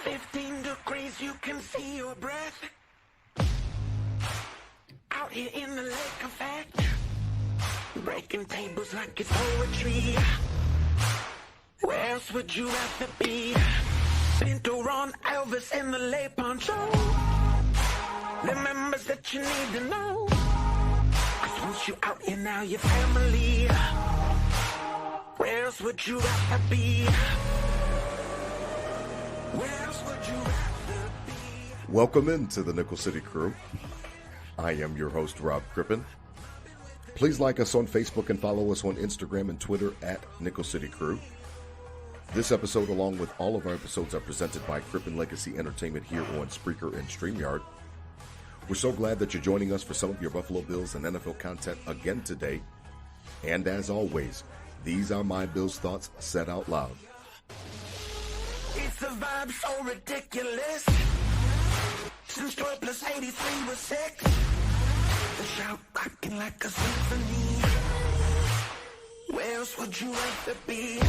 15 degrees, you can see your breath. Out here in the lake of fact, breaking tables like it's poetry. Where else would you rather be? Pinto, Ron, Elvis, and the Lay Poncho. The members that you need to know. 'Cause once you out here, now your family. Where else would you rather be? Where else would you rather be? Welcome into the Nickel City Crew. I am your host, Rob Crippen. Please like us on Facebook and follow us on Instagram and Twitter at Nickel City Crew. This episode, along with all of our episodes, are presented by Crippen Legacy Entertainment here on Spreaker and StreamYard. We're so glad that you're joining us for some of your Buffalo Bills and NFL content again today. And as always, these are my Bills thoughts said out loud. It's a vibe so ridiculous. Since 12 plus 83 was 6. The shout rocking like a symphony. Where else would you rather be?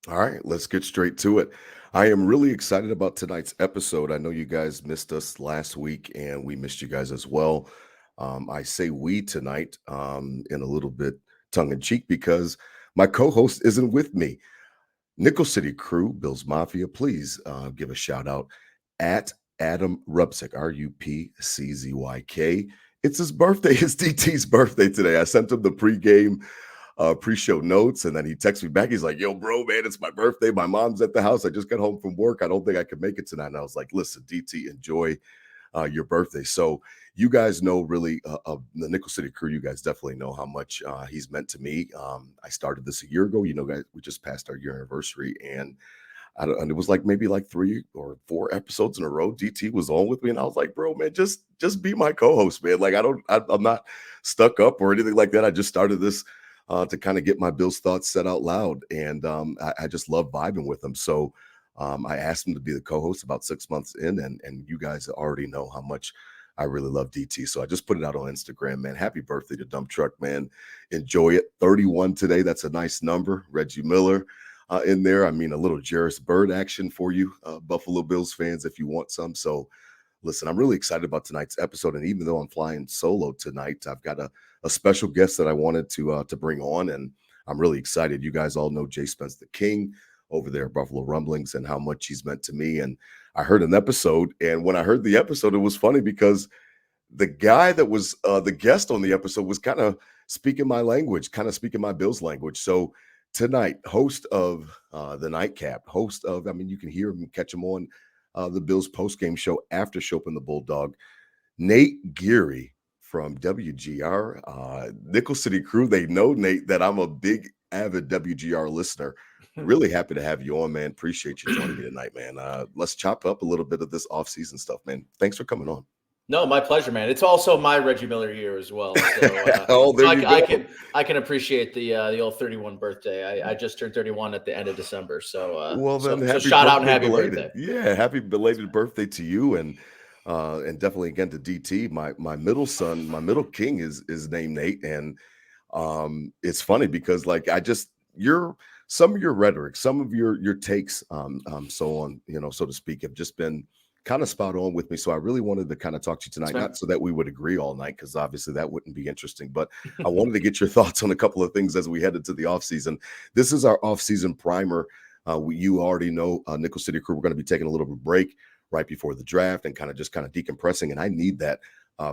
All right, let's get straight to it. I am really excited about tonight's episode. I know you guys missed us last week, and we missed you guys as well. I say we tonight in a little bit tongue-in-cheek because my co-host isn't with me. Nickel City Crew, Bills Mafia, please give a shout-out at Adam Rupczyk, Rupczyk. It's his birthday. It's DT's birthday today. I sent him the pre-game pre-show notes, and then he texts me back. He's like, yo, bro, man, it's my birthday. My mom's at the house. I just got home from work. I don't think I can make it tonight. And I was like, listen, DT, enjoy your birthday. So you guys know really of the Nickel City Crew, you guys definitely know how much he's meant to me. I started this a year ago. You know, guys, we just passed our year anniversary, and it was like maybe like 3 or 4 episodes in a row. DT was on with me, and I was like, bro, man, just be my co-host, man. Like, I'm not stuck up or anything like that. I just started this to kind of get my Bills thoughts said out loud. And I just love vibing with him. So I asked him to be the co-host about 6 months in, and you guys already know how much I really love DT. So I just put it out on Instagram, man. Happy birthday to Dump Truck, man. Enjoy it. 31 today. That's a nice number. Reggie Miller in there. I mean, a little Jarris Bird action for you, Buffalo Bills fans, if you want some. So listen, I'm really excited about tonight's episode. And even though I'm flying solo tonight, I've got a special guest that I wanted to bring on, and I'm really excited. You guys all know Jay Spence the King over there at Buffalo Rumblings and how much he's meant to me. And I heard an episode, and when I heard the episode, it was funny because the guy that was the guest on the episode was kind of speaking my language, kind of speaking my Bills language. So tonight, host of the Nightcap, I mean, you can hear him, catch him on the Bills Postgame Show after Chopin the Bulldog, Nate Geary from WGR, Nickel City Crew. They know, Nate, that I'm a big, avid WGR listener. Really happy to have you on, man. Appreciate you joining me tonight, man. Let's chop up a little bit of this offseason stuff, man. Thanks for coming on. No, my pleasure, man. It's also my Reggie Miller year as well. So, there you go. I can appreciate the old 31 birthday. I just turned 31 at the end of December. So, well, then so shout out and happy belated. birthday. Yeah, happy belated birthday to you, and definitely again to DT. My middle son, my middle king is named Nate, and it's funny because like some of your rhetoric, some of your takes, so on, so to speak, have just been kind of spot on with me. So I really wanted to kind of talk to you tonight, not so that we would agree all night, because obviously that wouldn't be interesting, but I wanted to get your thoughts on a couple of things as we head into the offseason. This is our offseason primer. You already know, Nickel City Crew, we're going to be taking a little bit of break right before the draft and kind of decompressing. And I need that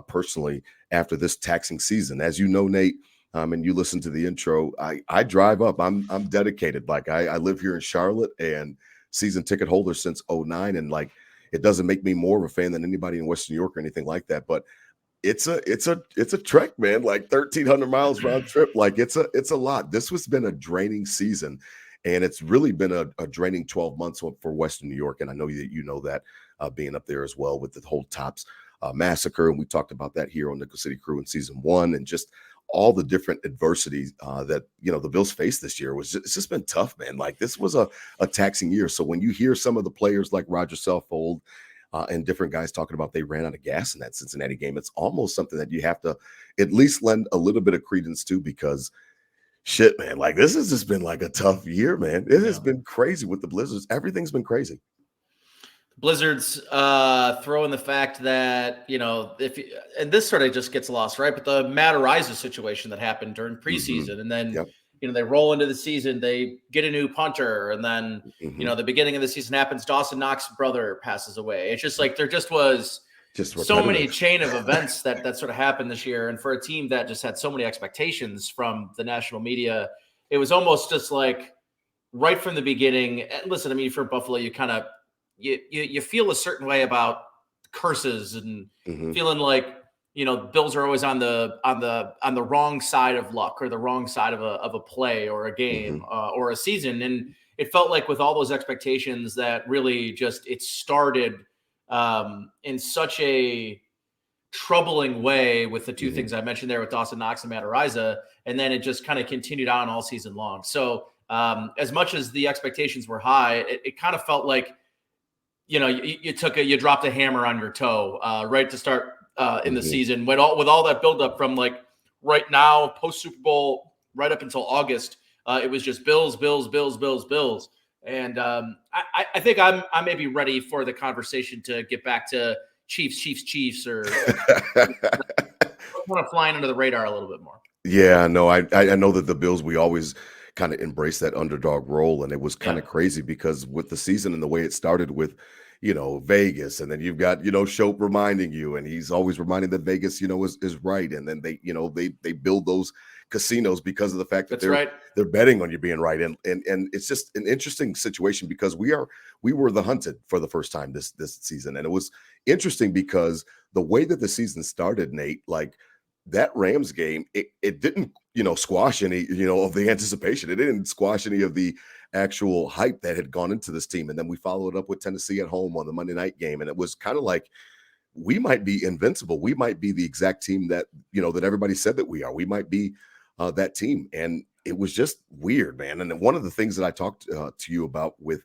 personally after this taxing season. As you know, Nate, and you listen to the intro, I drive up. I'm dedicated. Like I live here in Charlotte and season ticket holder since 2009. And like, it doesn't make me more of a fan than anybody in Western New York or anything like that. But it's a trek, man, like 1,300 miles round trip. Like it's a lot. This has been a draining season, and it's really been a draining 12 months for Western New York. And I know that you know that being up there as well with the whole Tops massacre. And we talked about that here on Nickel City Crew in season 1, and just all the different adversities that, the Bills faced this year. It's just been tough, man. Like this was a taxing year. So when you hear some of the players like Roger Saffold and different guys talking about they ran out of gas in that Cincinnati game, it's almost something that you have to at least lend a little bit of credence to, because shit, man, like this has just been like a tough year, man. It has been crazy with the blizzards. Everything's been crazy. Blizzard's throw in the fact that, and this sort of just gets lost, right? But the Matt Araiza situation that happened during preseason, and then, Yep. They roll into the season, they get a new punter, and then, the beginning of the season happens. Dawson Knox's brother passes away. It's just like there just was so many chain of events that sort of happened this year. And for a team that just had so many expectations from the national media, it was almost just like right from the beginning. And listen, I mean, for Buffalo, you kind of, you feel a certain way about curses and feeling like, Bills are always on the wrong side of luck or the wrong side of a play or a game or a season. And it felt like with all those expectations that really just, it started in such a troubling way with the two things I mentioned there with Dawson Knox and Matt Araiza. And then it just kind of continued on all season long. So as much as the expectations were high, it kind of felt like, you dropped a hammer on your toe right to start in the season with all that buildup from like right now, post Super Bowl, right up until August. It was just Bills. And I think I'm maybe ready for the conversation to get back to Chiefs, or kind of flying under the radar a little bit more. Yeah, no, I know that the Bills, we always kind of embrace that underdog role, and it was kind of crazy because with the season and the way it started with, Vegas, and then you've got, Shope reminding you, and he's always reminding that Vegas, is right. And then they build those casinos because of the fact that they're betting on you being right. And it's just an interesting situation because we were the hunted for the first time this season. And it was interesting because the way that the season started, Nate, like that Rams game, it didn't, squash any, of the anticipation. It didn't squash any of the actual hype that had gone into this team. And then we followed up with Tennessee at home on the Monday night game. And it was kind of like, we might be invincible. We might be the exact team that, that everybody said that we are. We might be that team. And it was just weird, man. And then one of the things that I talked to you about with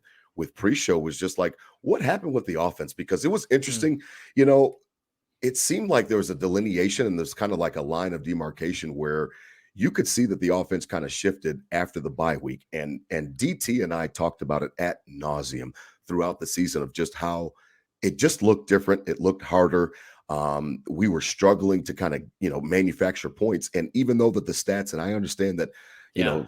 pre-show was just like, what happened with the offense? Because it was interesting, it seemed like there was a delineation and there's kind of like a line of demarcation where you could see that the offense kind of shifted after the bye week. And DT and I talked about it ad nauseum throughout the season of just how it just looked different. It looked harder. We were struggling to kind of, manufacture points. And even though that the stats, and I understand that,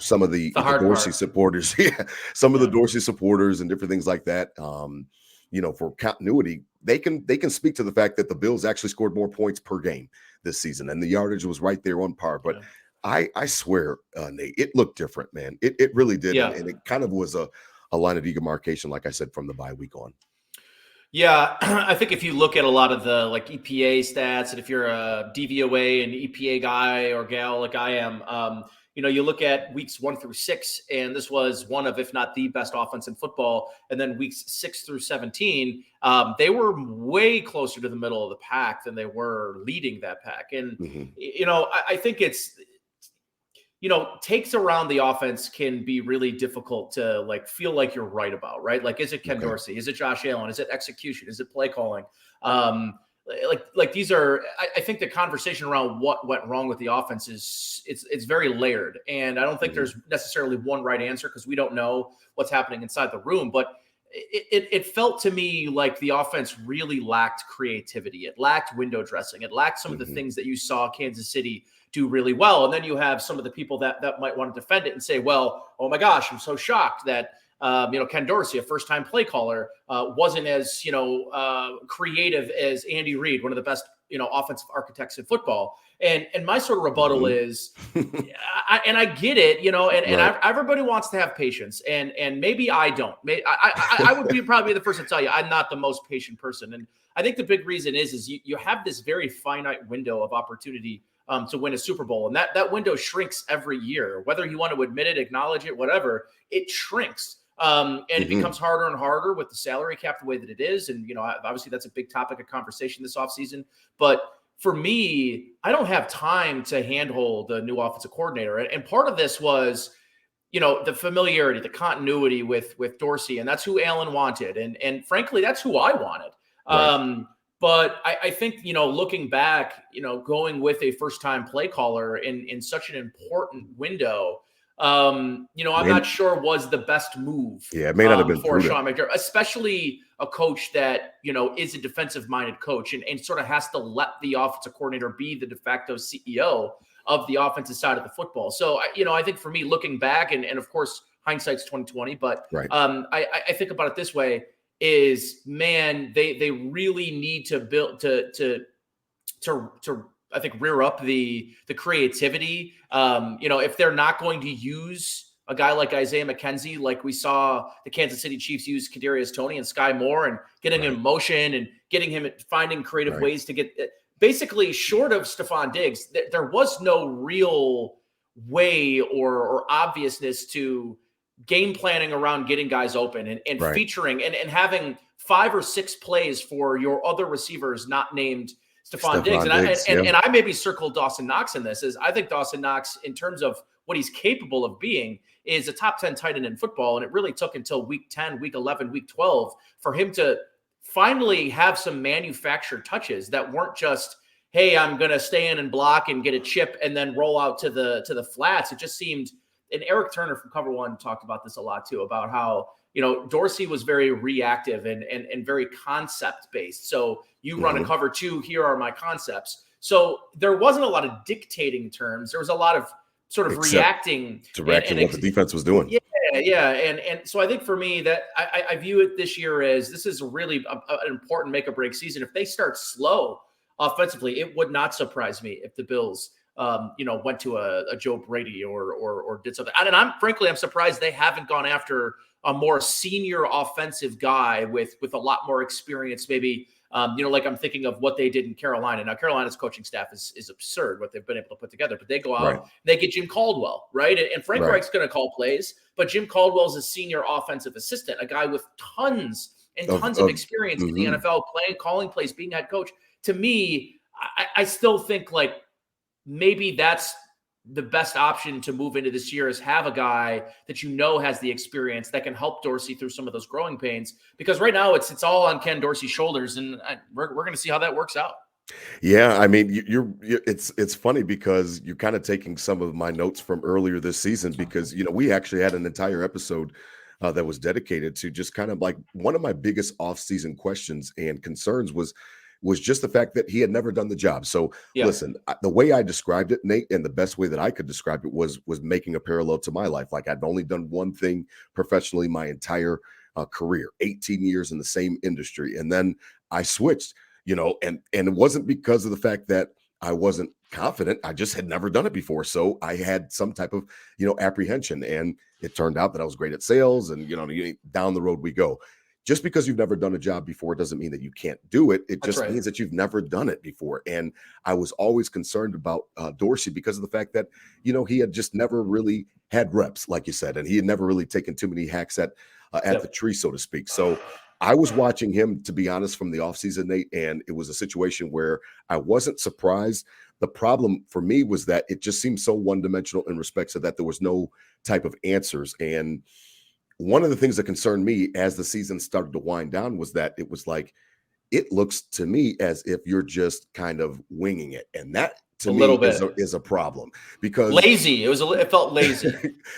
some of the Dorsey supporters, of the Dorsey supporters and different things like that, for continuity, they can speak to the fact that the Bills actually scored more points per game this season, and the yardage was right there on par. But I swear, Nate, it looked different, man. It really did, and it kind of was a line of demarcation, like I said, from the bye week on. Yeah, I think if you look at a lot of the like EPA stats, and if you're a DVOA and EPA guy or gal like I am, you look at weeks 1 through 6, and this was one of, if not the best offense in football. And then weeks 6 through 17, they were way closer to the middle of the pack than they were leading that pack. And, I think it's, takes around the offense can be really difficult to like feel like you're right about, right? Like, is it Ken Dorsey? Is it Josh Allen? Is it execution? Is it play calling? Like these are, I think the conversation around what went wrong with the offense it's very layered. And I don't think there's necessarily one right answer because we don't know what's happening inside the room, but it felt to me like the offense really lacked creativity. It lacked window dressing. It lacked some of the things that you saw Kansas City do really well. And then you have some of the people that might want to defend it and say, well, oh my gosh, I'm so shocked that, Ken Dorsey, a first-time play caller, wasn't as, creative as Andy Reid, one of the best, offensive architects in football. And my sort of rebuttal is, I get it, everybody wants to have patience, and maybe I don't. I would be probably the first to tell you I'm not the most patient person. And I think the big reason is you have this very finite window of opportunity to win a Super Bowl. And that window shrinks every year, whether you want to admit it, acknowledge it, whatever, it shrinks. And it becomes harder and harder with the salary cap the way that it is. And, obviously that's a big topic of conversation this offseason. But for me, I don't have time to handhold the new offensive coordinator. And part of this was, the familiarity, the continuity with Dorsey. And that's who Allen wanted. And frankly, that's who I wanted. Right. But I think, looking back, going with a first-time play caller in such an important window, I'm not sure was the best move. Yeah, it may not have been for prudent. Sean McDermott, especially a coach that, is a defensive-minded coach and sort of has to let the offensive coordinator be the de facto CEO of the offensive side of the football. So, I think for me, looking back, and of course, hindsight's 2020, but right. I think about it this way: is man, they really need to build to I think rear up the creativity. If they're not going to use a guy like Isaiah McKenzie, like we saw the Kansas City Chiefs use Kadarius Toney and Sky Moore, and getting him in motion and getting him finding creative ways to get basically short of Stephon Diggs, there was no real way or obviousness to game planning around getting guys open and featuring and having 5 or 6 plays for your other receivers not named Stephon Diggs. And I maybe circled Dawson Knox in this. Is I think Dawson Knox, in terms of what he's capable of being, is a top 10 tight end in football. And it really took until week 10, week 11, week 12 for him to finally have some manufactured touches that weren't just, hey, I'm going to stay in and block and get a chip and then roll out to the flats. It just seemed, and Eric Turner from Cover One talked about this a lot too, about how, Dorsey was very reactive and very concept based. So you run a cover 2, here are my concepts. So there wasn't a lot of dictating terms. There was a lot of sort of reacting to what the defense was doing. Yeah. And so I think for me that I view it this year as this is really an important make or break season. If they start slow offensively, it would not surprise me if the Bills, went to a Joe Brady or did something. And I'm surprised they haven't gone after a more senior offensive guy with a lot more experience, maybe. Like I'm thinking of what they did in Carolina. Now, Carolina's coaching staff is absurd what they've been able to put together, but they go out, they get Jim Caldwell, right? And Frank Reich's going to call plays, but Jim Caldwell's a senior offensive assistant, a guy with tons of experience in the NFL, calling plays, being head coach. To me, I still think like maybe that's the best option to move into this year is have a guy that has the experience that can help Dorsey through some of those growing pains, because right now it's all on Ken Dorsey's shoulders, and we're going to see how that works out. Yeah, I mean, it's funny because you're kind of taking some of my notes from earlier this season, because we actually had an entire episode that was dedicated to just kind of like one of my biggest off-season questions and concerns was just the fact that he had never done the job. So listen, the way I described it, Nate, and the best way that I could describe it was making a parallel to my life. Like I'd only done one thing professionally my entire career, 18 years in the same industry. And then I switched, and it wasn't because of the fact that I wasn't confident. I just had never done it before. So I had some type of, apprehension, and it turned out that I was great at sales, and, down the road we go. Just because you've never done a job before doesn't mean that you can't do it. It just means that you've never done it before. And I was always concerned about Dorsey because of the fact that, he had just never really had reps, like you said, and he had never really taken too many hacks at the tree, so to speak. So I was watching him, to be honest, from the offseason, Nate, and it was a situation where I wasn't surprised. The problem for me was that it just seemed so one-dimensional in respects of that there was no type of answers. And one of the things that concerned me as the season started to wind down was that it was like, it looks to me as if you're just kind of winging it. And that to me is a problem, because lazy. It felt lazy.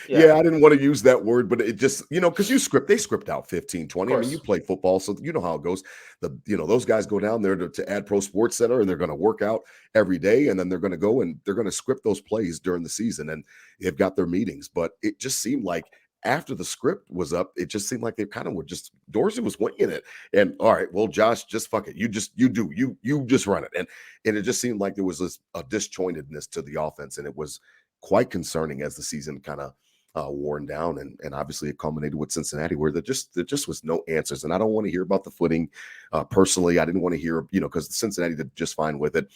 Yeah, I didn't want to use that word, but it just, because they script out 15, 20. I mean, you play football, so you know how it goes. Those guys go down there to Ad Pro Sports Center, and they're going to work out every day. And then they're going to go and they're going to script those plays during the season, and they've got their meetings. But it just seemed like after the script was up, it just seemed like they kind of were just, Dorsey was winging it. And all right, well, Josh, just fuck it. You just run it. And it just seemed like there was a disjointedness to the offense. And it was quite concerning as the season kind of worn down. And obviously it culminated with Cincinnati, where there just was no answers. And I don't want to hear about the footing. Personally, I didn't want to hear, because Cincinnati did just fine with it.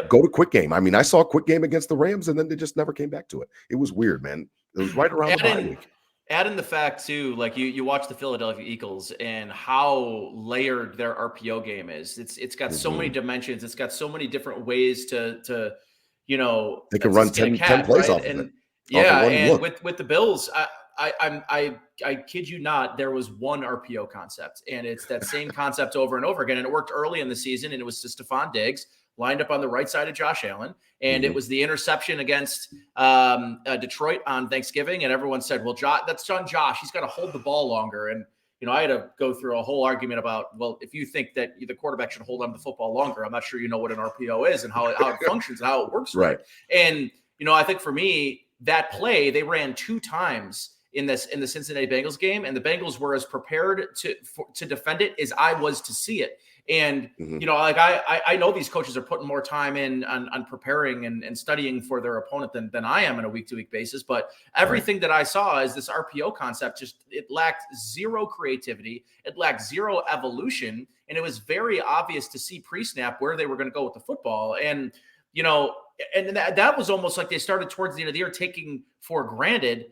Go to quick game. I mean, I saw a quick game against the Rams, and then they just never came back to it. It was weird, man. It was right around the bye week. Add in the fact too, like you watch the Philadelphia Eagles and how layered their RPO game is. It's got so many dimensions. It's got so many different ways to they can run 10 plays off of it. With the Bills, I kid you not, there was one RPO concept, and it's that same concept over and over again. And it worked early in the season, and it was to Stephon Diggs. lined up on the right side of Josh Allen. And it was the interception against Detroit on Thanksgiving. And everyone said, well, that's on Josh. He's got to hold the ball longer. And, I had to go through a whole argument about, well, if you think that the quarterback should hold on to the football longer, I'm not sure you know what an RPO is and how it functions and how it works. Right. And, I think for me, that play, they ran 2 times in the Cincinnati Bengals game, and the Bengals were as prepared to defend it as I was to see it. And, I know these coaches are putting more time in on preparing and studying for their opponent than I am on a week-to-week basis. But everything that I saw is this RPO concept, it lacked zero creativity. It lacked zero evolution. And it was very obvious to see pre-snap where they were going to go with the football. And, and that was almost like they started towards the end of the year taking for granted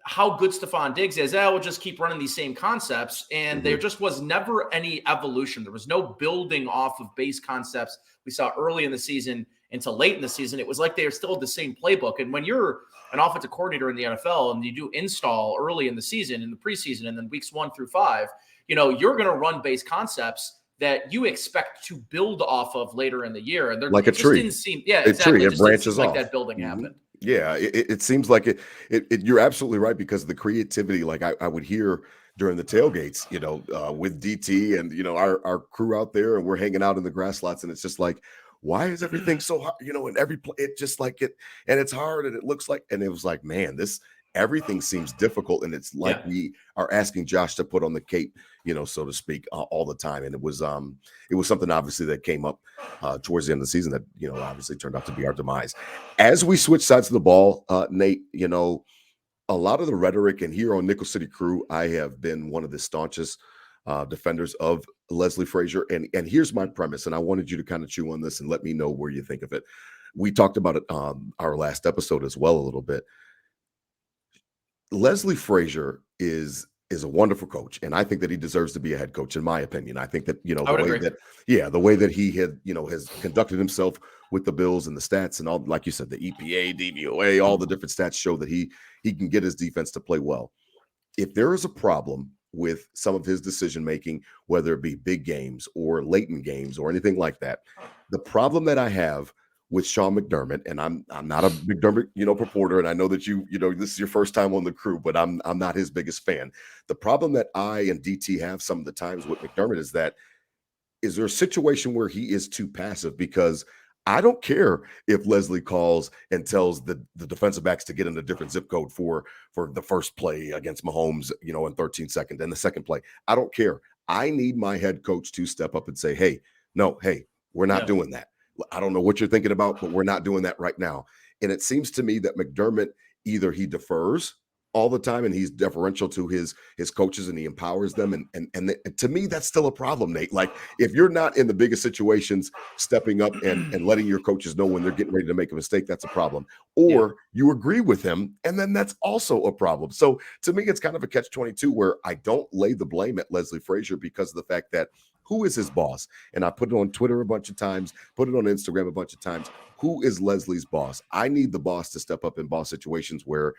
how good Stephon Diggs is. We'll just keep running these same concepts. And there just was never any evolution. There was no building off of base concepts we saw early in the season until late in the season. It was like they were still the same playbook. And when you're an offensive coordinator in the NFL and you do install early in the season, in the preseason, and then weeks 1 through 5, you're going to run base concepts that you expect to build off of later in the year. And like a tree. Didn't seem, exactly. It branches off. Like that building happened. Yeah, it seems like it. You're absolutely right, because of the creativity. Like I would hear during the tailgates, with DT and our crew out there, and we're hanging out in the grass lots, and it's just like, why is everything so hard? In every play, it just like it, and it's hard, and it looks like, and it was like, man, everything seems difficult, and it's like we are asking Josh to put on the cape, so to speak, all the time. And it was something obviously that came up towards the end of the season that obviously turned out to be our demise. As we switch sides of the ball, Nate, a lot of the rhetoric, and here on Nickel City Crew, I have been one of the staunchest defenders of Leslie Frazier, and here's my premise, and I wanted you to kind of chew on this and let me know where you think of it. We talked about it our last episode as well a little bit. Leslie Frazier is a wonderful coach, and I think that he deserves to be a head coach, in my opinion. I think that the way that he had has conducted himself with the Bills and the stats and all, like you said, the EPA, DVOA, all the different stats show that he can get his defense to play well. If there is a problem with some of his decision making, whether it be big games or late in games or anything like that, the problem that I have with Sean McDermott, and I'm not a McDermott, purporter, and I know that this is your first time on the crew, but I'm not his biggest fan. The problem that I and DT have some of the times with McDermott is there a situation where he is too passive? Because I don't care if Leslie calls and tells the defensive backs to get in a different zip code for the first play against Mahomes, in 13 seconds, and the second play. I don't care. I need my head coach to step up and say, hey, we're not doing that. I don't know what you're thinking about, but we're not doing that right now. And it seems to me that McDermott, either he defers all the time and he's deferential to his coaches and he empowers them. And to me, that's still a problem, Nate. Like, if you're not in the biggest situations, stepping up and letting your coaches know when they're getting ready to make a mistake, that's a problem. Or you agree with him, and then that's also a problem. So to me, it's kind of a catch-22 where I don't lay the blame at Leslie Frazier because of the fact that who is his boss? And I put it on Twitter a bunch of times, put it on Instagram a bunch of times. Who is Leslie's boss? I need the boss to step up in boss situations where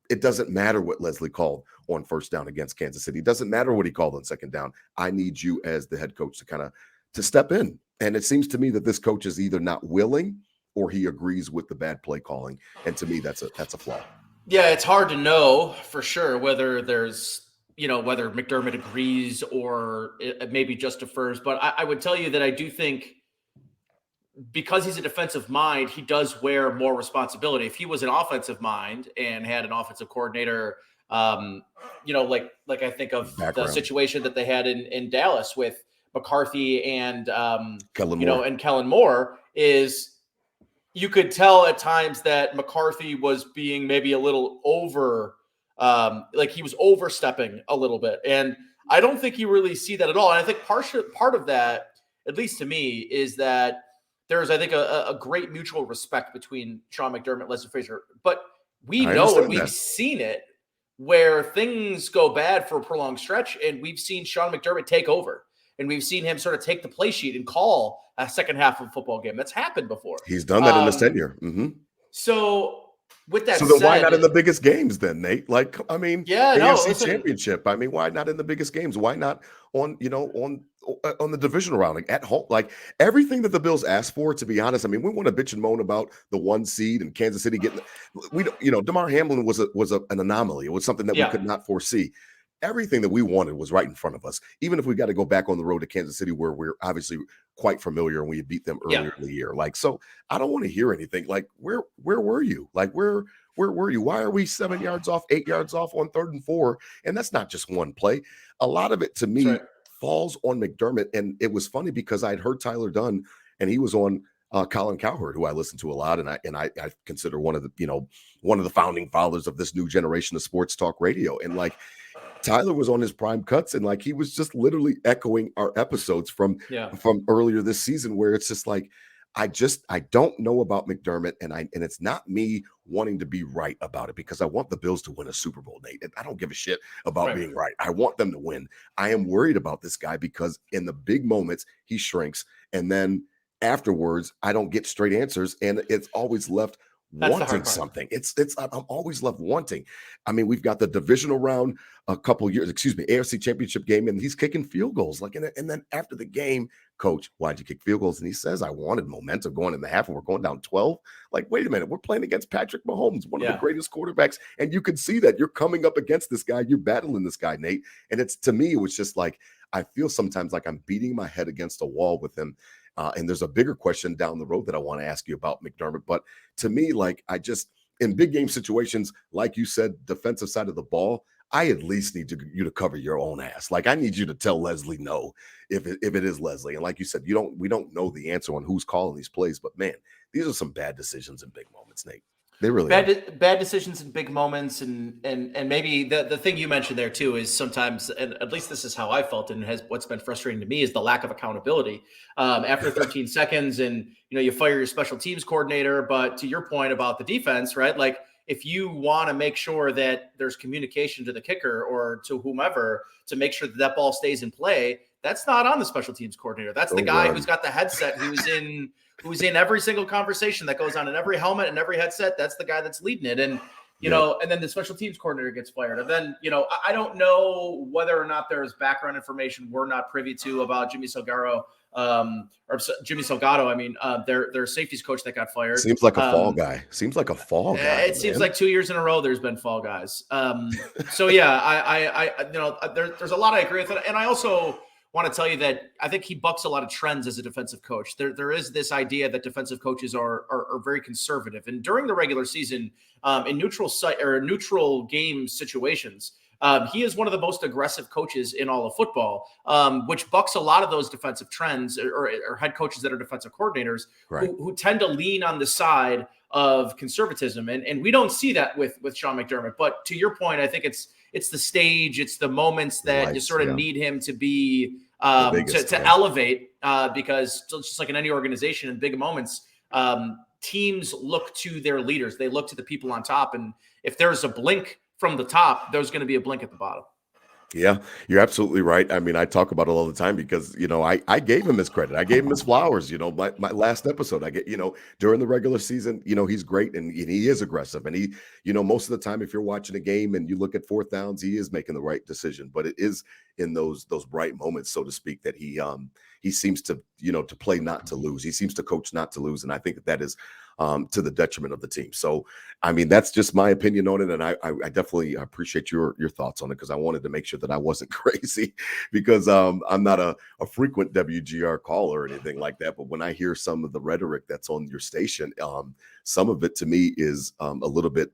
it doesn't matter what Leslie called on first down against Kansas City. It doesn't matter what he called on second down. I need you as the head coach to step in. And it seems to me that this coach is either not willing or he agrees with the bad play calling. And to me, that's a flaw. Yeah, it's hard to know for sure whether there's, whether McDermott agrees or it maybe just defers. But I would tell you that I do think because he's a defensive mind, he does wear more responsibility. If he was an offensive mind and had an offensive coordinator, like I think of the situation that they had in Dallas with McCarthy and Kellen Moore, is you could tell at times that McCarthy was being maybe a little like he was overstepping a little bit. And I don't think you really see that at all. And I think part of that, at least to me, is that there's, I think, a great mutual respect between Sean McDermott and Leslie Frazier. But we know and we've seen it where things go bad for a prolonged stretch, and we've seen Sean McDermott take over. And we've seen him sort of take the play sheet and call a second half of a football game. That's happened before. He's done that in his tenure. Mm-hmm. So with that said, why not in the biggest games then, Nate? Like, I mean, AFC Championship. I mean, why not in the biggest games? Why not on on the divisional round, like at home, like everything that the Bills asked for, to be honest. I mean, we want to bitch and moan about the 1 seed and Kansas City getting, we don't, Damar Hamlin was an anomaly. It was something that we Yeah. could not foresee. Everything that we wanted was right in front of us, even if we got to go back on the road to Kansas City, where we're obviously quite familiar and we beat them earlier in the year. Like, so I don't want to hear anything like, where were you? Like, where were you? Why are we 7 yards off, 8 yards off on 3rd and 4? And that's not just one play. A lot of it, to me, falls on McDermott. And it was funny because I'd heard Tyler Dunn, and he was on Colin Cowherd, who I listen to a lot, and I consider one of the founding fathers of this new generation of sports talk radio. And like, Tyler was on his prime cuts, and like he was just literally echoing our episodes from earlier this season, where it's just like, I don't know about McDermott, and it's not me wanting to be right about it, because I want the Bills to win a Super Bowl, Nate. I don't give a shit about being right. I want them to win. I am worried about this guy because in the big moments he shrinks, and then afterwards I don't get straight answers, and it's always left wanting something. I'm always left wanting. I mean, we've got the divisional round AFC Championship game, and he's kicking field goals. Like, and then after the game, coach, why'd you kick field goals? And he says, I wanted momentum going in the half, and we're going down 12. Like, wait a minute, we're playing against Patrick Mahomes, one of the greatest quarterbacks, and you can see that you're coming up against this guy, you're battling this guy, Nate. And to me, it was just like, I feel sometimes like I'm beating my head against a wall with him. And there's a bigger question down the road that I want to ask you about McDermott. But to me, like, in big game situations, like you said, defensive side of the ball, I at least need you to cover your own ass. Like, I need you to tell Leslie no if it is Leslie. And like you said, we don't know the answer on who's calling these plays. But man, these are some bad decisions in big moments, Nate. They really bad decisions in big moments, and maybe the thing you mentioned there too is sometimes, and at least this is how I felt, and what's been frustrating to me is the lack of accountability. After 13 seconds, and you fire your special teams coordinator, but to your point about the defense, right? Like, if you want to make sure that there's communication to the kicker or to whomever to make sure that ball stays in play, that's not on the special teams coordinator. That's the guy who's got the headset, who's in every single conversation that goes on in every helmet and every headset. That's the guy that's leading it. And, and then the special teams coordinator gets fired. And then, I don't know whether or not there's background information we're not privy to about Jimmy Salgado, their safeties coach that got fired. Seems like a fall guy. It seems like 2 years in a row there's been fall guys. So yeah, there's a lot I agree with it. And I also want to tell you that I think he bucks a lot of trends as a defensive coach. There is this idea that defensive coaches are very conservative, and during the regular season, in neutral game situations, he is one of the most aggressive coaches in all of football, which bucks a lot of those defensive trends, or head coaches that are defensive coordinators who tend to lean on the side of conservatism, and we don't see that with Sean McDermott. But to your point, I think it's the stage, it's the moments that you sort of need him to be to elevate, because just like in any organization, in big moments, teams look to their leaders. They look to the people on top, and if there's a blink from the top, there's going to be a blink at the bottom. Yeah, you're absolutely right. I mean, I talk about it all the time because, I gave him his credit. I gave him his flowers, my last episode. I get, during the regular season, he's great, and he is aggressive. And he, most of the time, if you're watching a game and you look at 4th downs, he is making the right decision. But it is in those bright moments, so to speak, that he seems to, to play not to lose. He seems to coach not to lose. And I think that is to the detriment of the team. So, I mean, that's just my opinion on it. And I definitely appreciate your thoughts on it, because I wanted to make sure that I wasn't crazy, because I'm not a frequent WGR caller or anything like that. But when I hear some of the rhetoric that's on your station, some of it to me is a little bit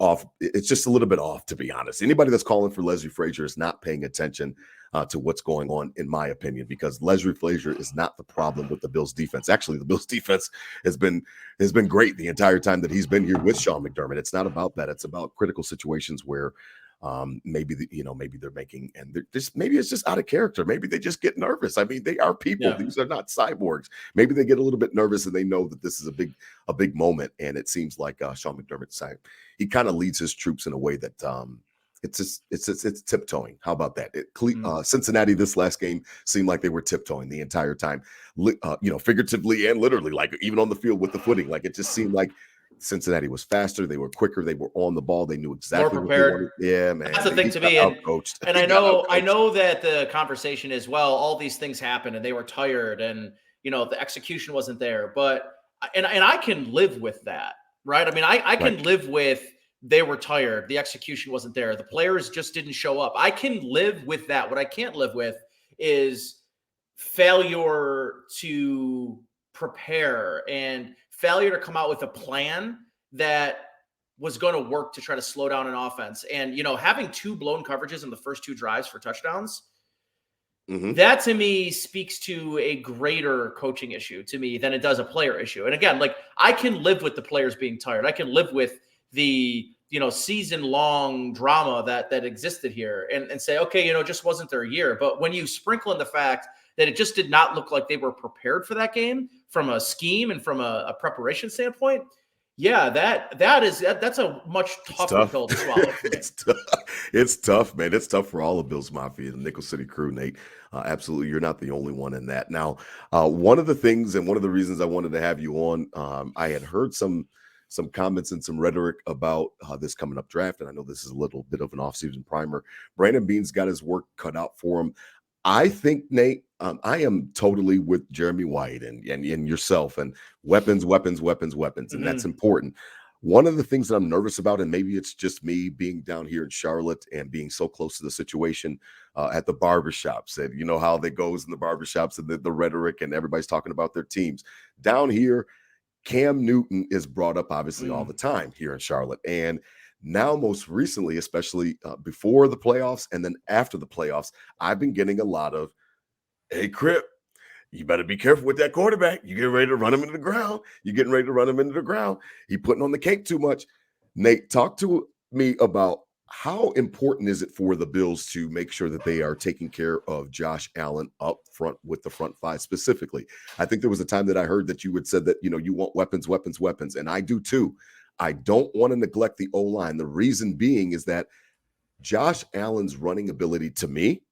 off. It's just a little bit off, to be honest. Anybody that's calling for Leslie Frazier is not paying attention to what's going on, in my opinion, because Leslie Frazier is not the problem with the Bills defense. Actually, the Bills defense has been great the entire time that he's been here with Sean McDermott. It's not about that. It's about critical situations where maybe they're making, and maybe it's just out of character. Maybe they just get nervous. I mean, they are people. Yeah. These are not cyborgs. Maybe they get a little bit nervous, and they know that this is a big moment. And it seems like Sean McDermott, he kind of leads his troops in a way that it's tiptoeing. How about that? Cincinnati this last game seemed like they were tiptoeing the entire time, figuratively and literally, like even on the field with the footing. Like, it just seemed like Cincinnati was faster. They were quicker. They were on the ball. They knew More exactly what they prepared. wanted. Yeah, man. That's the thing He to got me. outcoached. And He I got know outcoached. that the conversation is, well, all these things happened and they were tired and, the execution wasn't there. But, and I can live with that, right? I mean, I can Right. live with they were tired. The execution wasn't there. The players just didn't show up. I can live with that. What I can't live with is failure to prepare and failure to come out with a plan that was going to work to try to slow down an offense. And, having 2 blown coverages in the first 2 drives for touchdowns, that to me speaks to a greater coaching issue to me than it does a player issue. And again, like, I can live with the players being tired. I can live with the, season long drama that existed here and say, okay, it just wasn't their year. But when you sprinkle in the fact that it just did not look like they were prepared for that game from a scheme and from a preparation standpoint, yeah, that's a much tougher pill to swallow. It's tough, man. It's tough for all of Bills Mafia, the Nickel City crew, Nate. Absolutely, you're not the only one in that. Now, one of the things and one of the reasons I wanted to have you on, I had heard some comments and some rhetoric about this coming up draft, and I know this is a little bit of an offseason primer. Brandon Beane's got his work cut out for him. I think, Nate, I am totally with Jeremy White and yourself and weapons, and that's important. One of the things that I'm nervous about, and maybe it's just me being down here in Charlotte and being so close to the situation at the barbershops, and you know how that goes in the barbershops and the rhetoric and everybody's talking about their teams. Down here, Cam Newton is brought up obviously all the time here in Charlotte. And now, most recently, especially before the playoffs and then after the playoffs, I've been getting a lot of, hey, Crip, you better be careful with that quarterback. You're getting ready to run him into the ground. You're getting ready to run him into the ground. He putting on the cake too much. Nate, talk to me about how important is it for the Bills to make sure that they are taking care of Josh Allen up front with the front 5 specifically? I think there was a time that I heard that you had said that, you want weapons, and I do too. I don't want to neglect the O-line. The reason being is that Josh Allen's running ability to me,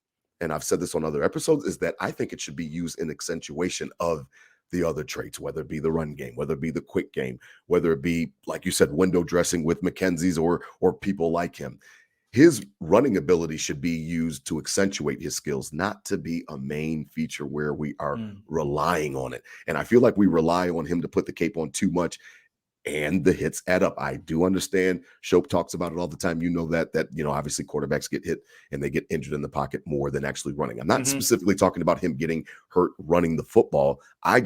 and I've said this on other episodes, is that I think it should be used in accentuation of the other traits, whether it be the run game, whether it be the quick game, whether it be, like you said, window dressing with McKenzie's or people like him. His running ability should be used to accentuate his skills, not to be a main feature where we are relying on it. And I feel like we rely on him to put the cape on too much, and the hits add up. I do understand. Shope talks about it all the time. That obviously quarterbacks get hit and they get injured in the pocket more than actually running. I'm not specifically talking about him getting hurt running the football. I'm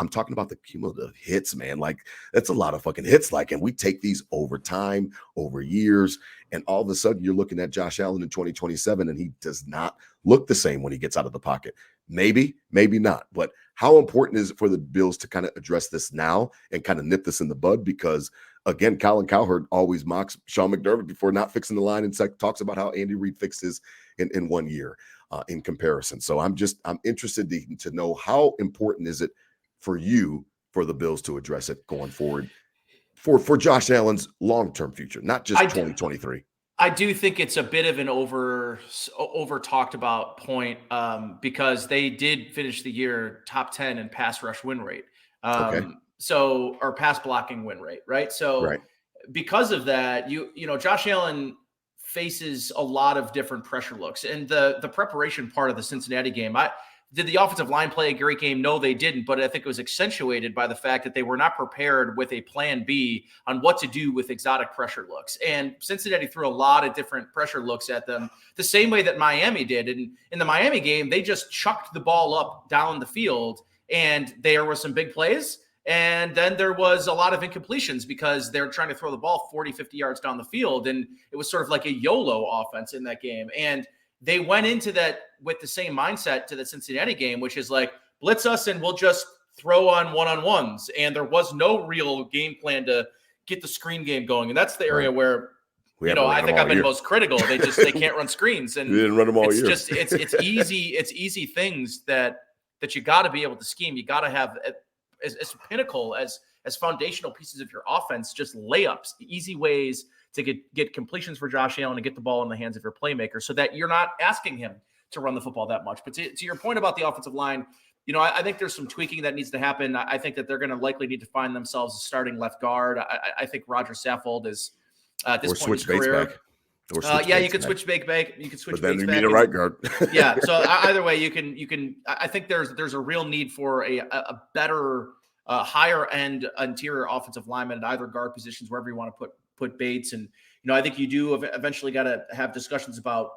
talking about the cumulative hits, man. Like, that's a lot of fucking hits. And we take these over time, over years, and all of a sudden you're looking at Josh Allen in 2027 and he does not look the same when he gets out of the pocket. Maybe not. But how important is it for the Bills to kind of address this now and kind of nip this in the bud? Because, again, Colin Cowherd always mocks Sean McDermott before not fixing the line and talks about how Andy Reid fixed his in 1 year in comparison. So I'm interested to know, how important is it for you, for the Bills to address it going forward for Josh Allen's long-term future, not just 2023. I do think it's a bit of an over talked about point because they did finish the year top 10 in pass rush win rate. Okay. So, or pass blocking win rate, right? So Right. Because of that, Josh Allen faces a lot of different pressure looks, and the preparation part of the Cincinnati game, did the offensive line play a great game? No, they didn't. But I think it was accentuated by the fact that they were not prepared with a plan B on what to do with exotic pressure looks. And Cincinnati threw a lot of different pressure looks at them, the same way that Miami did. And in the Miami game, they just chucked the ball up down the field, and there were some big plays. And then there was a lot of incompletions because they're trying to throw the ball 40, 50 yards down the field. And it was sort of like a YOLO offense in that game. And they went into that with the same mindset to the Cincinnati game, which is like, blitz us and we'll just throw on one-on-ones. And there was no real game plan to get the screen game going. And that's the area where, I think I've been most critical. They can't run screens. And we didn't run them all year. It's easy things that you got to be able to scheme. You got to have as pinnacle, as foundational pieces of your offense, just layups, easy ways to get completions for Josh Allen and get the ball in the hands of your playmaker so that you're not asking him to run the football that much. But to your point about the offensive line, I think there's some tweaking that needs to happen. I think that they're going to likely need to find themselves a starting left guard. I think Roger Saffold is at this point in his career. You could switch Bates. You could switch. But then Bates you back need a right guard. Yeah. So either way, you can. I think there's a real need for a better, higher end interior offensive lineman at either guard positions, wherever you want to put Bates. And I think you do eventually got to have discussions about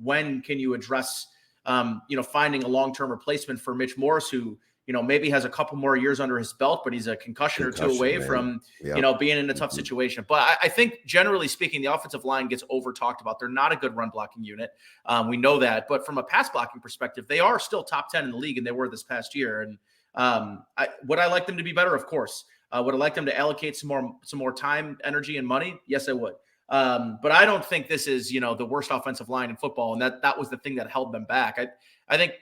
when can you address finding a long-term replacement for Mitch Morse, who maybe has a couple more years under his belt, but he's a concussion or two away from, being in a tough situation. But I think generally speaking, the offensive line gets over talked about. They're not a good run blocking unit. We know that, but from a pass blocking perspective, they are still top 10 in the league, and they were this past year. And would I like them to be better? Of course. Would I like them to allocate some more time, energy, and money? Yes, I would. But I don't think this is, the worst offensive line in football. And that was the thing that held them back. I think,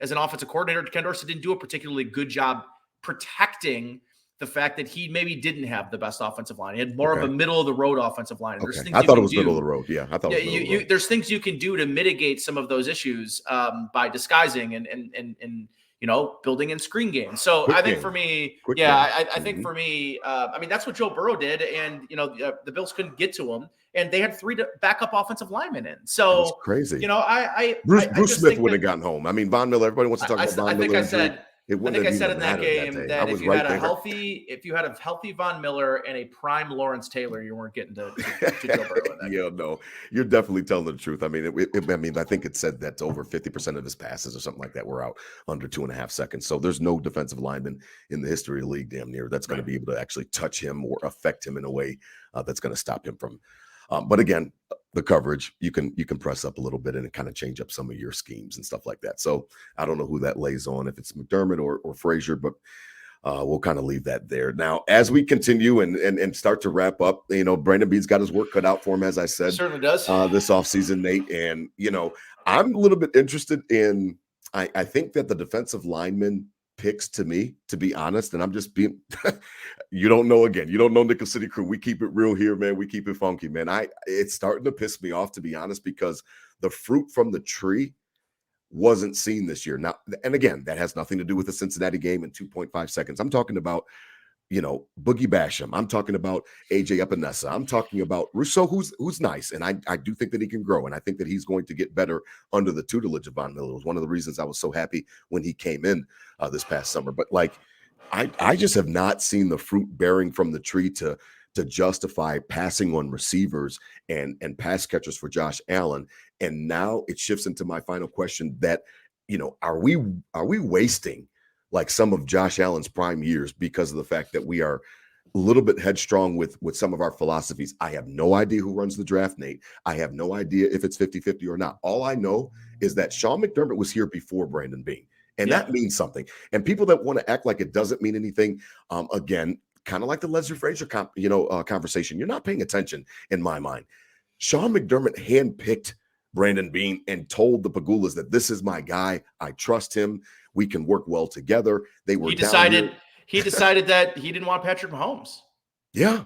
as an offensive coordinator, Ken Dorsey didn't do a particularly good job protecting the fact that he maybe didn't have the best offensive line. He had more of a middle of the road offensive line. Okay. I thought it was middle of the road. Yeah, I thought it was middle of the road. There's things you can do to mitigate some of those issues by disguising and building in screen games. So I think for me, I think for me, that's what Joe Burrow did. And, the Bills couldn't get to him, and they had 3 backup offensive linemen in. So that's crazy. Bruce Smith wouldn't have gotten home. Von Miller, everybody wants to talk about Von Miller. I said in that game that if you had a healthy Von Miller and a prime Lawrence Taylor, you weren't getting to Joe Burrow in that game. No, you're definitely telling the truth. I think it said that over 50% of his passes or something like that were out under 2.5 seconds. So there's no defensive lineman in the history of the league damn near that's going to be able to actually touch him or affect him in a way that's going to stop him from. But again, the coverage, you can press up a little bit and kind of change up some of your schemes and stuff like that. So I don't know who that lays on, if it's McDermott or Frazier, but we'll kind of leave that there. Now, as we continue and start to wrap up, Brandon Beane's got his work cut out for him, as I said. Certainly does. This offseason, Nate. And, I'm a little bit interested in, I think that the defensive lineman picks, to me, to be honest, and I'm just being you don't know Nickel City Crew. We keep it real here, man. We keep it funky, man. It's starting to piss me off, to be honest, because the fruit from the tree wasn't seen this year. Now, and again, that has nothing to do with the Cincinnati game in 2.5 seconds. I'm talking about Boogie Basham. I'm talking about AJ Epinesa. I'm talking about Rousseau, who's nice. And I do think that he can grow. And I think that he's going to get better under the tutelage of Von Miller. It was one of the reasons I was so happy when he came in this past summer. But I just have not seen the fruit bearing from the tree to justify passing on receivers and pass catchers for Josh Allen. And now it shifts into my final question that, are we wasting some of Josh Allen's prime years because of the fact that we are a little bit headstrong with some of our philosophies? I have no idea who runs the draft, Nate. I have no idea if it's 50-50 or not. All I know is that Sean McDermott was here before Brandon Beane, and that means something. And people that want to act like it doesn't mean anything, again, kind of like the Leslie Frazier conversation, you're not paying attention in my mind. Sean McDermott handpicked Brandon Beane and told the Pagulas that this is my guy. I trust him. We can work well together. He decided that he didn't want Patrick Mahomes. Yeah.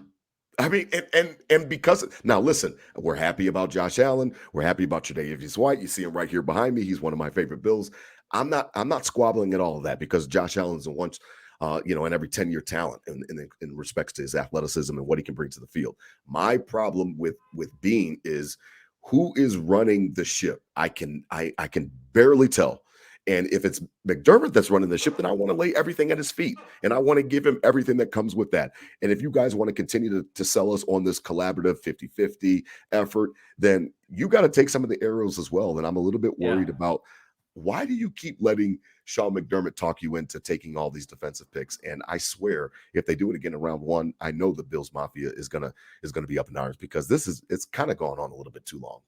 And because now listen, we're happy about Josh Allen. We're happy about Tre'Davious White. You see him right here behind me. He's one of my favorite Bills. I'm not squabbling at all of that because Josh Allen's a once, an every 10-year talent in respects to his athleticism and what he can bring to the field. My problem with Beane is who is running the ship. I can barely tell. And if it's McDermott that's running the ship, then I want to lay everything at his feet. And I want to give him everything that comes with that. And if you guys want to continue to sell us on this collaborative 50-50 effort, then you got to take some of the arrows as well. And I'm a little bit worried about why do you keep letting Sean McDermott talk you into taking all these defensive picks? And I swear, if they do it again in round 1, I know the Bills Mafia is gonna be up in arms because it's kind of gone on a little bit too long.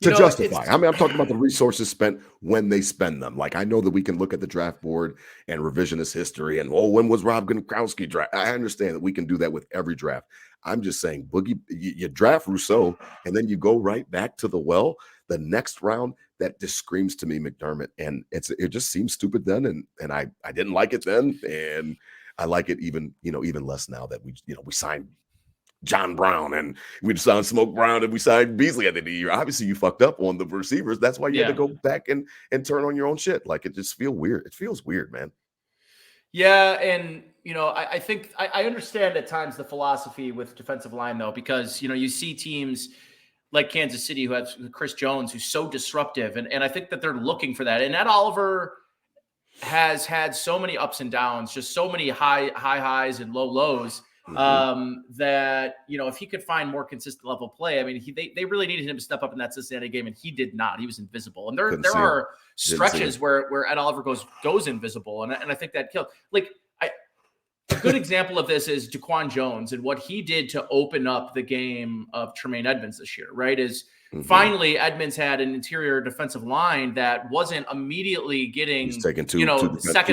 To justify. I'm talking about the resources spent when they spend them. I know that we can look at the draft board and revisionist history and, when was Rob Gronkowski draft? I understand that we can do that with every draft. I'm just saying, Boogie, you draft Rousseau and then you go right back to the well. The next round, that just screams to me McDermott. And it just seems stupid then. And I didn't like it then. And I like it even less now that we signed John Brown, and we signed Smoke Brown, and we signed Beasley at the end of the year. Obviously, you fucked up on the receivers. That's why you had to go back and turn on your own shit. Like, it just feels weird. It feels weird, man. Yeah, and I think I understand at times the philosophy with defensive line, though, because you see teams like Kansas City who have Chris Jones, who's so disruptive, and I think that they're looking for that. And Ed Oliver has had so many ups and downs, just so many high highs and low lows. That if he could find more consistent level play, I mean, they really needed him to step up in that Cincinnati game, and he did not. He was invisible, and there are stretches where Ed Oliver goes invisible, and I think that killed. Like, a good example of this is Daquan Jones and what he did to open up the game of Tremaine Edmunds this year. Right? Finally, Edmunds had an interior defensive line that wasn't immediately getting second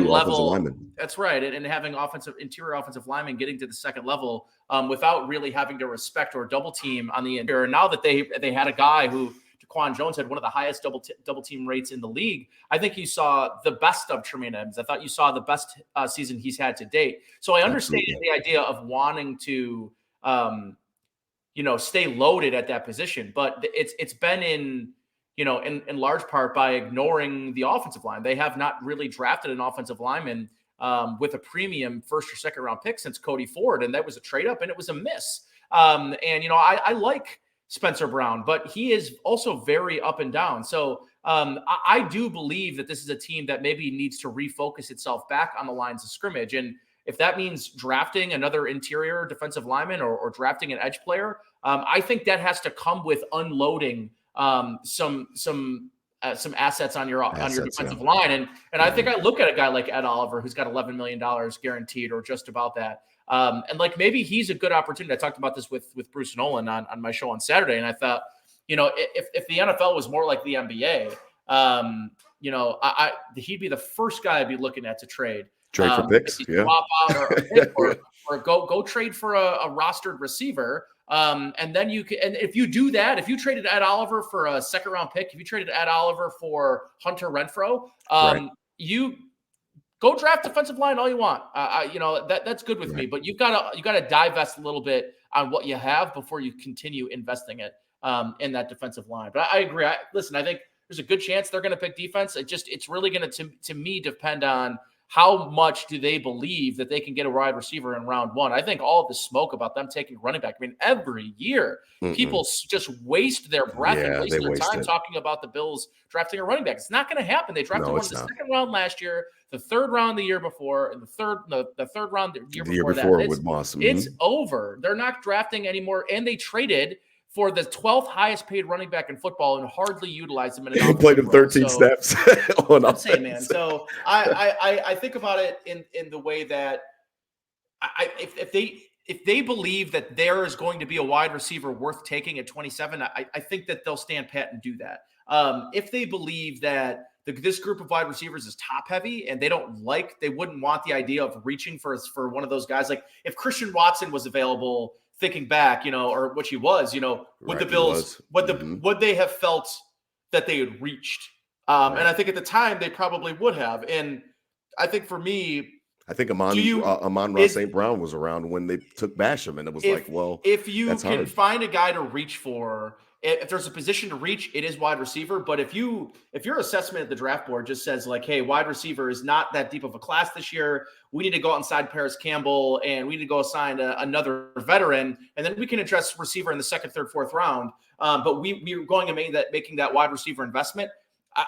level. That's right, and having interior offensive linemen getting to the second level without really having to respect or double team on the interior. Now that they had a guy who Daquan Jones had one of the highest double team rates in the league, I think you saw the best of Tremaine Edmunds. I thought you saw the best season he's had to date. So I understand the idea of wanting to stay loaded at that position, but it's been in large part by ignoring the offensive line. They have not really drafted an offensive lineman with a premium first or second round pick since Cody Ford, and that was a trade up, and it was a miss. I like Spencer Brown, but he is also very up and down. So I do believe that this is a team that maybe needs to refocus itself back on the lines of scrimmage. And if that means drafting another interior defensive lineman or drafting an edge player, I think that has to come with unloading some assets on your defensive line. And I think I look at a guy like Ed Oliver, who's got $11 million guaranteed or just about that. And like, maybe he's a good opportunity. I talked about this with Bruce Nolan on my show on Saturday. And I thought, if the NFL was more like the NBA, he'd be the first guy I'd be looking at to trade. Trade for picks, swap out or a pick or go trade for a rostered receiver. And then you can, and if you do that, if you traded Ed Oliver for a second round pick, if you traded Ed Oliver for Hunter Renfrow, you go draft defensive line all you want. That's good with me, but you gotta divest a little bit on what you have before you continue investing it in that defensive line. But I agree. I think there's a good chance they're going to pick defense. It's really going to me depend on how much do they believe that they can get a wide receiver in round one. I think all of the smoke about them taking running back, I mean, every year people just waste their breath and waste their time talking about the Bills drafting a running back. It's not going to happen. They drafted one in the second round last year, the third round the year before, and the third round the year before with Moss. It's over. They're not drafting anymore, and they traded for the 12th highest paid running back in football and hardly utilized him in an He played him 13 snaps on offense. Insane, man. So I think about it in the way that if they believe that there is going to be a wide receiver worth taking at 27, I think that they'll stand pat and do that. If they believe that this group of wide receivers is top heavy and they wouldn't want the idea of reaching for one of those guys. Like if Christian Watson was available, thinking back, or which he was, would the Bills, would they have felt that they had reached? And I think at the time they probably would have. And I think for me, Amon-Ra St. Brown was around when they took Basham, and it was if you can find a guy to reach for, if there's a position to reach, it is wide receiver. But if your assessment at the draft board just says like, hey, wide receiver is not that deep of a class this year, we need to go out and sign Paris Campbell, and we need to go sign another veteran, and then we can address receiver in the second, third, fourth round. But we're going to making that wide receiver investment.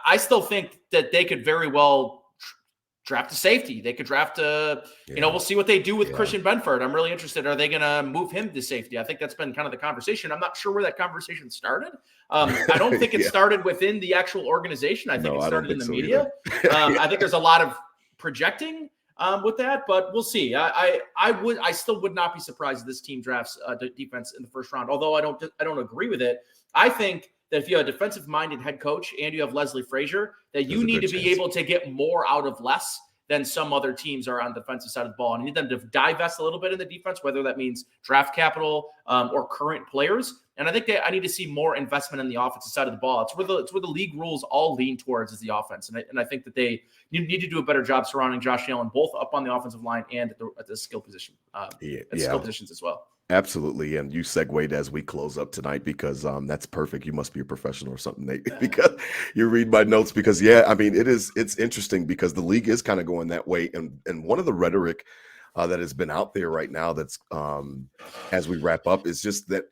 I still think that they could very well draft a safety. They could draft we'll see what they do with Christian Benford. I'm really interested. Are they going to move him to safety? I think that's been kind of the conversation. I'm not sure where that conversation started. I don't think it started within the actual organization. I think it started in the media. I think there's a lot of projecting with that, but we'll see. I still would not be surprised if this team drafts defense in the first round, although I don't agree with it. I think that if you have a defensive-minded head coach and you have Leslie Frazier, that you need to be able to get more out of less than some other teams are on the defensive side of the ball. And you need them to divest a little bit in the defense, whether that means draft capital or current players. And I think that I need to see more investment in the offensive side of the ball. It's where the league rules all lean towards is the offense. And I think that they need to do a better job surrounding Josh Allen, both up on the offensive line and at the skill position, skill positions as well. Absolutely. And you segued as we close up tonight because that's perfect. You must be a professional or something, Nate, because you read my notes because yeah, I mean it's interesting because the league is kind of going that way. And one of the rhetoric that has been out there right now that's as we wrap up is just that,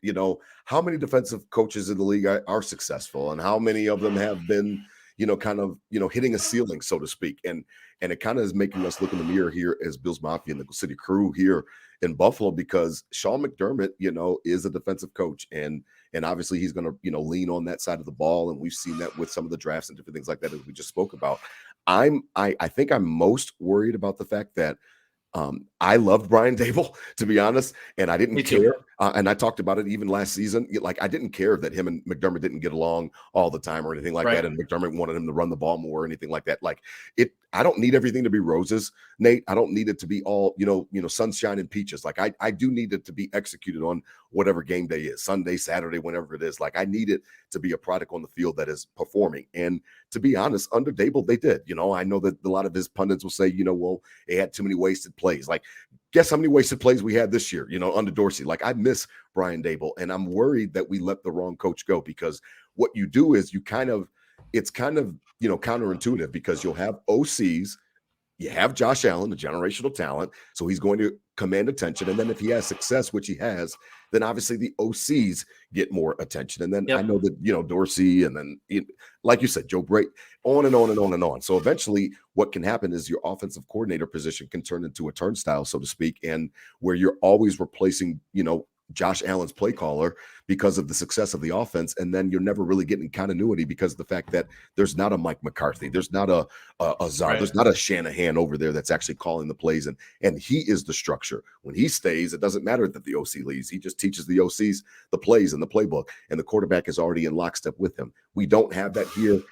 how many defensive coaches in the league are successful and how many of them have been, kind of, hitting a ceiling, so to speak. And it kind of is making us look in the mirror here as Bills Mafia and the City Crew here in Buffalo because Sean McDermott, is a defensive coach and obviously he's going to, lean on that side of the ball. And we've seen that with some of the drafts and different things like that, as we just spoke about. I think I'm most worried about the fact that I loved Brian Dable, to be honest, and I didn't care. And I talked about it even last season. Like, I didn't care that him and McDermott didn't get along all the time or anything like that. And McDermott wanted him to run the ball more or anything like that. Like, I don't need everything to be roses, Nate. I don't need it to be all, sunshine and peaches. Like, I do need it to be executed on whatever game day is, Sunday, Saturday, whenever it is. Like, I need it to be a product on the field that is performing. And to be honest, under Dable, they did. I know that a lot of his pundits will say, well, they had too many wasted plays. Like, guess how many wasted plays we had this year, under Dorsey. Like, I miss Brian Dable, and I'm worried that we let the wrong coach go because what you do is it's kind of, counterintuitive because you'll have OCs. You have Josh Allen, a generational talent, so he's going to command attention. And then if he has success, which he has, then obviously the OCs get more attention. And then I know that, Dorsey and then, like you said, Joe Brady, on and on and on and on. So eventually what can happen is your offensive coordinator position can turn into a turnstile, so to speak, and where you're always replacing, Josh Allen's play caller because of the success of the offense. And then you're never really getting continuity because of the fact that there's not a Mike McCarthy. There's not a Czar. There's not a Shanahan over there that's actually calling the plays. And he is the structure. When he stays, it doesn't matter that the OC leaves. He just teaches the OCs the plays and the playbook. And the quarterback is already in lockstep with him. We don't have that here.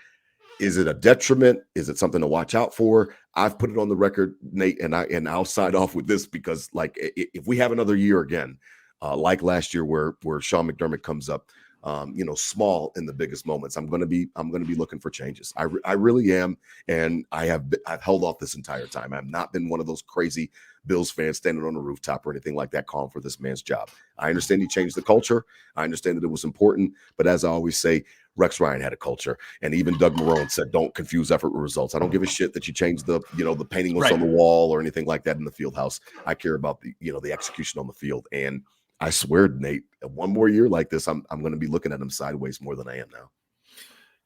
Is it a detriment? Is it something to watch out for? I've put it on the record, Nate, and I'll sign off with this because, like, if we have another year again, like last year where Sean McDermott comes up, small in the biggest moments, I'm going to be looking for changes. I really am. And I've held off this entire time. I've not been one of those crazy Bills fans standing on a rooftop or anything like that calling for this man's job. I understand he changed the culture. I understand that it was important. But as I always say, Rex Ryan had a culture. And even Doug Marrone said, don't confuse effort with results. I don't give a shit that you changed the painting was on the wall or anything like that in the field house. I care about the execution on the field. And I swear, Nate, one more year like this, I'm going to be looking at him sideways more than I am now.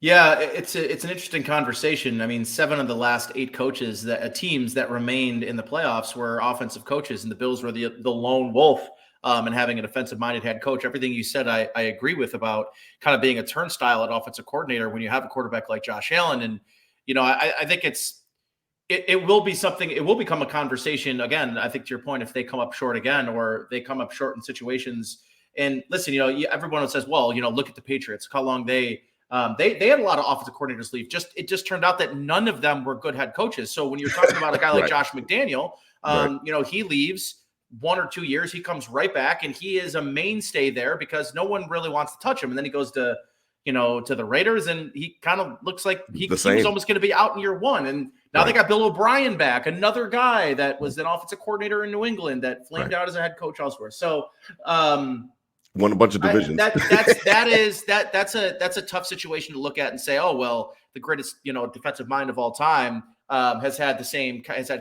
Yeah, it's an interesting conversation. I mean, 7 of the last 8 coaches teams that remained in the playoffs were offensive coaches, and the Bills were the lone wolf and having a defensive-minded head coach. Everything you said, I agree with about kind of being a turnstile at offensive coordinator when you have a quarterback like Josh Allen. And I think it will be something. It will become a conversation again. I think to your point, if they come up short again, or they come up short in situations. And listen, everyone says, well, look at the Patriots. How long they had a lot of offensive coordinators leave. It just turned out that none of them were good head coaches. So when you're talking about a guy like Josh McDaniel, he leaves 1 or 2 years, he comes right back, and he is a mainstay there because no one really wants to touch him. And then he goes to the Raiders, and he kind of looks like he was almost going to be out in year 1. And now they got Bill O'Brien back, another guy that was an offensive coordinator in New England that flamed out as a head coach elsewhere. So won a bunch of divisions. That's a tough situation to look at and say, oh, well, the greatest, defensive mind of all time has had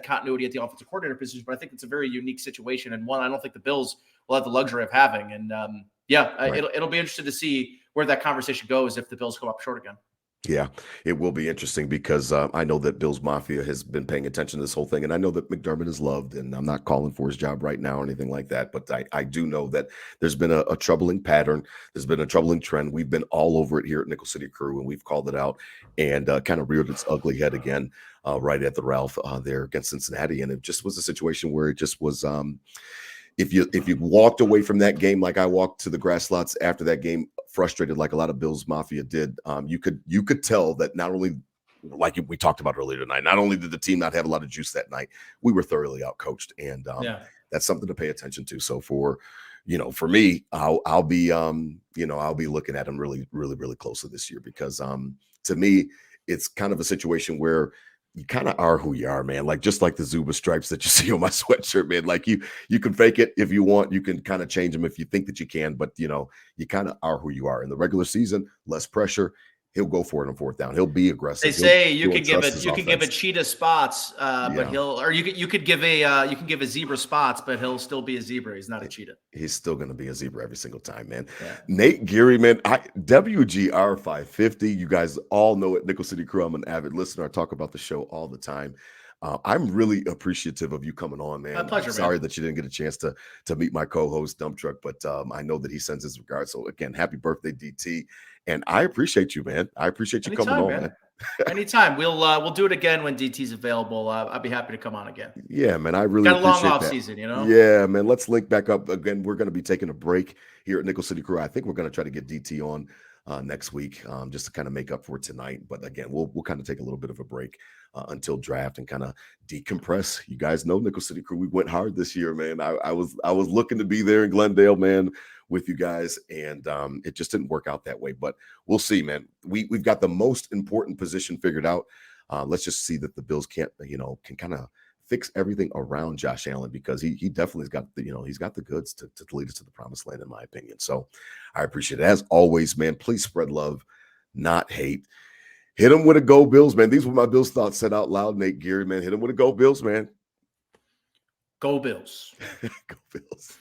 continuity at the offensive coordinator position. But I think it's a very unique situation, and one I don't think the Bills will have the luxury of having. And it'll be interesting to see where that conversation goes if the Bills come up short again. Yeah, it will be interesting because I know that Bills Mafia has been paying attention to this whole thing, and I know that McDermott is loved, and I'm not calling for his job right now or anything like that, but I do know that there's been a troubling pattern. There's been a troubling trend. We've been all over it here at Nickel City Crew, and we've called it out and kind of reared its ugly head again right at the Ralph there against Cincinnati, and it just was a situation where it just was if you walked away from that game like I walked to the grass lots after that game, frustrated like a lot of Bills Mafia did, you could tell that not only, like we talked about earlier tonight, not only did the team not have a lot of juice that night, we were thoroughly outcoached, and that's something to pay attention to. So for me, I'll be looking at them really, really, really closely this year because to me, it's kind of a situation where you kind of are who you are, man. Like just like the Zuba stripes that you see on my sweatshirt, man. Like you can fake it if you want. You can kind of change them if you think that you can, but you kind of are who you are. In the regular season, less pressure. He'll go for it on fourth down. He'll be aggressive. They say you can could give a cheetah spots, but you could give a zebra spots, but he'll still be a zebra. He's not a cheetah. He's still going to be a zebra every single time, man. Yeah. Nate Geary, man, WGR 550. You guys all know it. Nickel City Crew. I'm an avid listener. I talk about the show all the time. I'm really appreciative of you coming on, man. My pleasure, I'm sorry man. that you didn't get a chance to meet my co-host Dump Truck, but I know that he sends his regards. So again, happy birthday, DT. And I appreciate you, man. I appreciate you coming on, man. Anytime. We'll do it again when DT's available. I'll be happy to come on again. Yeah, man. I really got a long off that. season, Yeah, man. Let's link back up again. We're going to be taking a break here at Nickel City Crew. I think we're going to try to get DT on next week, just to kind of make up for tonight. But again, we'll kind of take a little bit of a break until draft and kind of decompress. You guys know Nickel City Crew. We went hard this year, man. I was looking to be there in Glendale, man, with you guys, and it just didn't work out that way. But we'll see, man. We've got the most important position figured out. Let's just see that the Bills can kind of fix everything around Josh Allen, because he definitely has got he's got the goods to lead us to the promised land, in my opinion. So I appreciate it. As always, man, please spread love, not hate. Hit him with a go Bills, man. These were my Bills thoughts said out loud. Nate Geary, man. Hit him with a go Bills, man. Go Bills. Go Bills.